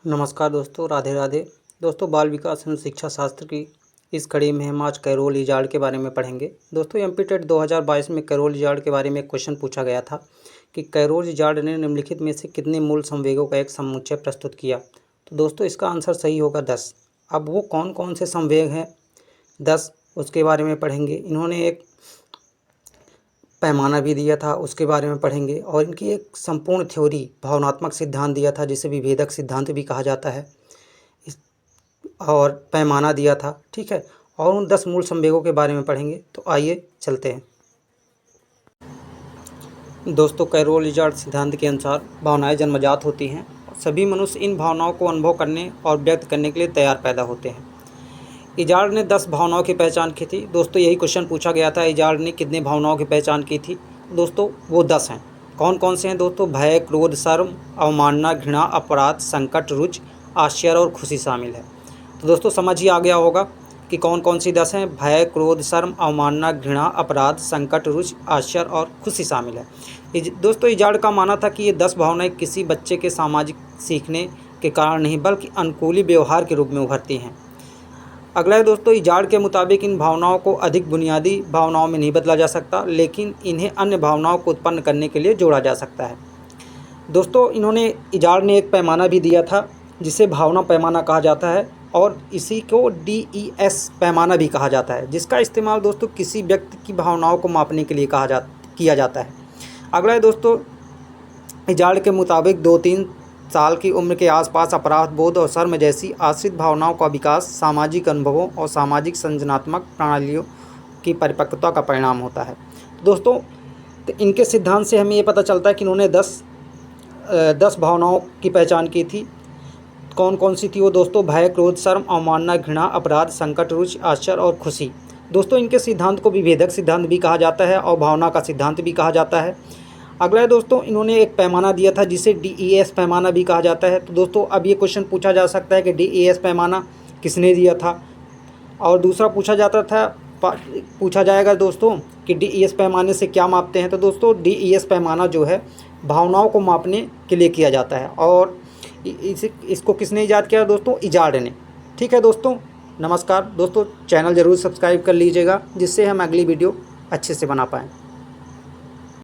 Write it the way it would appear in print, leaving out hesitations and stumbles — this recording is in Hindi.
नमस्कार दोस्तों, राधे राधे। दोस्तों, बाल विकास एवं शिक्षा शास्त्र की इस कड़ी में हम आज कैरोल इजार्ड के बारे में पढ़ेंगे। दोस्तों, एमपी टेट 2022 में कैरोल इजार्ड के बारे में एक क्वेश्चन पूछा गया था कि कैरोल इजार्ड ने निम्नलिखित में से कितने मूल संवेगों का एक समुच्चय प्रस्तुत किया। तो दोस्तों, इसका आंसर सही होगा 10। अब वो कौन कौन से संवेग हैं 10, उसके बारे में पढ़ेंगे। इन्होंने एक पैमाना भी दिया था, उसके बारे में पढ़ेंगे, और इनकी एक संपूर्ण थ्योरी भावनात्मक सिद्धांत दिया था जिसे विभेदक सिद्धांत भी कहा जाता है, और पैमाना दिया था। ठीक है, और उन 10 मूल संवेगों के बारे में पढ़ेंगे। तो आइए चलते हैं। दोस्तों, कैरोल इजार्ड सिद्धांत के अनुसार भावनाएं जन्मजात होती हैं और सभी मनुष्य इन भावनाओं को अनुभव करने और व्यक्त करने के लिए तैयार पैदा होते हैं। इजार्ड ने 10 भावनाओं की पहचान की थी। दोस्तों, यही क्वेश्चन पूछा गया था, इजार्ड ने कितने भावनाओं की पहचान की थी। दोस्तों, वो 10 हैं। कौन कौन से हैं दोस्तों? भय, क्रोध, शर्म, अवमानना, घृणा, अपराध, संकट, रुचि, आश्चर्य और खुशी शामिल है। तो दोस्तों, समझ ही आ गया होगा कि कौन कौन सी 10 हैं। भय, क्रोध, शर्म, अवमानना, घृणा, अपराध, संकट, रुचि, आश्चर्य और खुशी शामिल है। दोस्तों, इजार्ड का मानना था कि ये 10 भावनाएं किसी बच्चे के सामाजिक सीखने के कारण नहीं बल्कि अनुकूली व्यवहार के रूप में उभरती हैं। अगला है दोस्तों, इजार्ड के मुताबिक इन भावनाओं को अधिक बुनियादी भावनाओं में नहीं बदला जा सकता, लेकिन इन्हें अन्य भावनाओं को उत्पन्न करने के लिए जोड़ा जा सकता है। दोस्तों, इजार्ड ने एक पैमाना भी दिया था जिसे भावना पैमाना कहा जाता है, और इसी को DES पैमाना भी कहा जाता है, जिसका इस्तेमाल दोस्तों किसी व्यक्ति की भावनाओं को मापने के लिए किया जाता है। अगला है दोस्तों, इजार्ड के मुताबिक 2-3 साल की उम्र के आसपास अपराध बोध और शर्म जैसी आश्रित भावनाओं का विकास सामाजिक अनुभवों और सामाजिक संज्ञानात्मक प्रणालियों की परिपक्वता का परिणाम होता है। दोस्तों, तो इनके सिद्धांत से हमें ये पता चलता है कि इन्होंने 10 भावनाओं की पहचान की थी। कौन कौन सी थी वो दोस्तों? भय, क्रोध, शर्म, अवमानना, घृणा, अपराध, संकट, रुचि, आश्चर्य और खुशी। दोस्तों, इनके सिद्धांत को विभेदक सिद्धांत भी कहा जाता है और भावना का सिद्धांत भी कहा जाता है। अगला है दोस्तों, इन्होंने एक पैमाना दिया था जिसे DES पैमाना भी कहा जाता है। तो दोस्तों, अब ये क्वेश्चन पूछा जा सकता है कि DES पैमाना किसने दिया था, और दूसरा पूछा जाएगा दोस्तों कि DES पैमाने से क्या मापते हैं। तो दोस्तों, DES पैमाना जो है भावनाओं को मापने के लिए किया जाता है, और इसको किसने ईजाद किया दोस्तों? इजार्ड ने। ठीक है दोस्तों, नमस्कार दोस्तों, चैनल ज़रूर सब्सक्राइब कर लीजिएगा जिससे हम अगली वीडियो अच्छे से बना पाएँ।